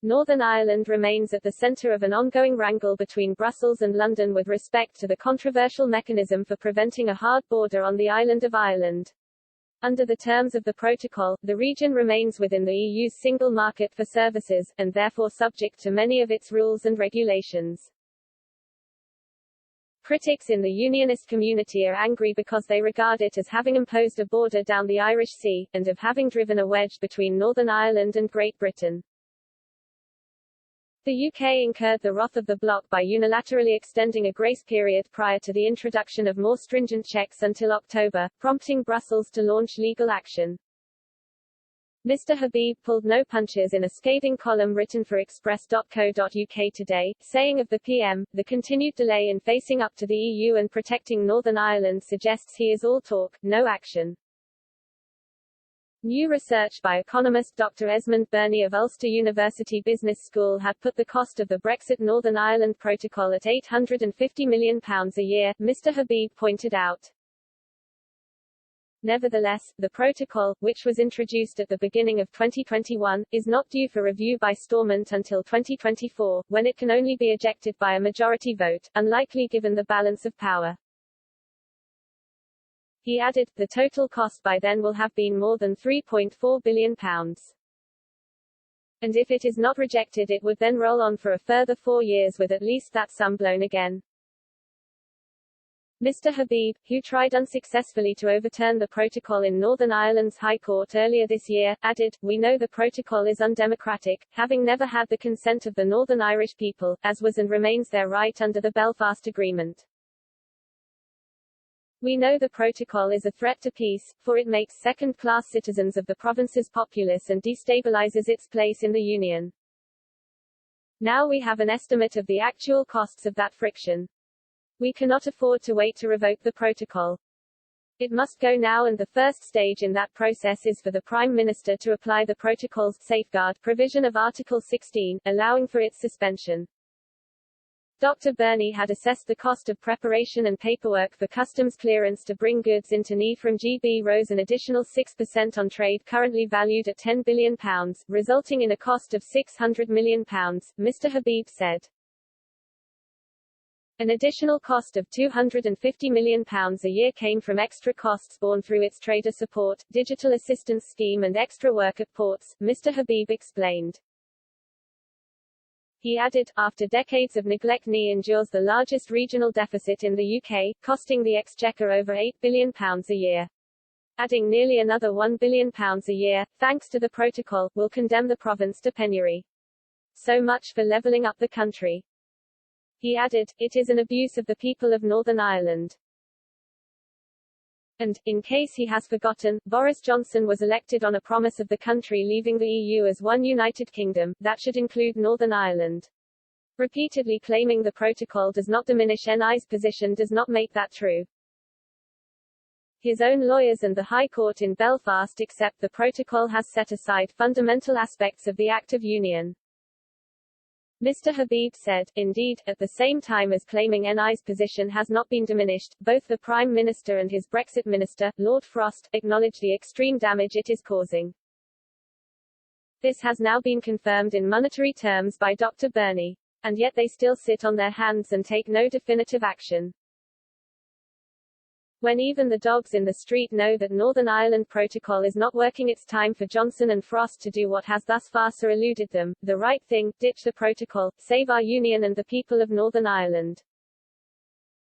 Northern Ireland remains at the centre of an ongoing wrangle between Brussels and London with respect to the controversial mechanism for preventing a hard border on the island of Ireland. Under the terms of the protocol, the region remains within the EU's single market for services, and therefore subject to many of its rules and regulations. Critics in the unionist community are angry because they regard it as having imposed a border down the Irish Sea, and of having driven a wedge between Northern Ireland and Great Britain. The UK incurred the wrath of the bloc by unilaterally extending a grace period prior to the introduction of more stringent checks until October, prompting Brussels to launch legal action. Mr. Habib pulled no punches in a scathing column written for Express.co.uk today, saying of the PM, "The continued delay in facing up to the EU and protecting Northern Ireland suggests he is all talk, no action." New research by economist Dr. Esmond Birnie of Ulster University Business School had put the cost of the Brexit Northern Ireland Protocol at £850 million a year, Mr. Habib pointed out. Nevertheless, the protocol, which was introduced at the beginning of 2021, is not due for review by Stormont until 2024, when it can only be ejected by a majority vote, unlikely given the balance of power. He added, the total cost by then will have been more than £3.4 billion. And if it is not rejected it would then roll on for a further 4 years with at least that sum blown again. Mr. Habib, who tried unsuccessfully to overturn the protocol in Northern Ireland's High Court earlier this year, added, "We know the protocol is undemocratic, having never had the consent of the Northern Irish people, as was and remains their right under the Belfast Agreement. We know the protocol is a threat to peace, for it makes second-class citizens of the province's populace and destabilizes its place in the Union. Now we have an estimate of the actual costs of that friction. We cannot afford to wait to revoke the protocol. It must go now, and the first stage in that process is for the Prime Minister to apply the protocol's safeguard provision of Article 16, allowing for its suspension." Dr. Birnie had assessed the cost of preparation and paperwork for customs clearance to bring goods into NI from GB rose an additional 6% on trade currently valued at £10 billion, resulting in a cost of £600 million, Mr. Habib said. An additional cost of £250 million a year came from extra costs borne through its trader support, digital assistance scheme and extra work at ports, Mr. Habib explained. He added, after decades of neglect, NI endures the largest regional deficit in the UK, costing the Exchequer over £8 billion a year. Adding nearly another £1 billion a year, thanks to the protocol, will condemn the province to penury. So much for levelling up the country. He added, it is an abuse of the people of Northern Ireland. And, in case he has forgotten, Boris Johnson was elected on a promise of the country leaving the EU as one united kingdom, that should include Northern Ireland. Repeatedly claiming the protocol does not diminish NI's position does not make that true. His own lawyers and the High Court in Belfast accept the protocol has set aside fundamental aspects of the Act of Union. Mr. Habib said, indeed, at the same time as claiming NI's position has not been diminished, both the Prime Minister and his Brexit Minister, Lord Frost, acknowledge the extreme damage it is causing. This has now been confirmed in monetary terms by Dr. Birnie. And yet they still sit on their hands and take no definitive action. When even the dogs in the street know that Northern Ireland Protocol is not working, it's time for Johnson and Frost to do what has thus far so eluded them, the right thing, ditch the protocol, save our union and the people of Northern Ireland.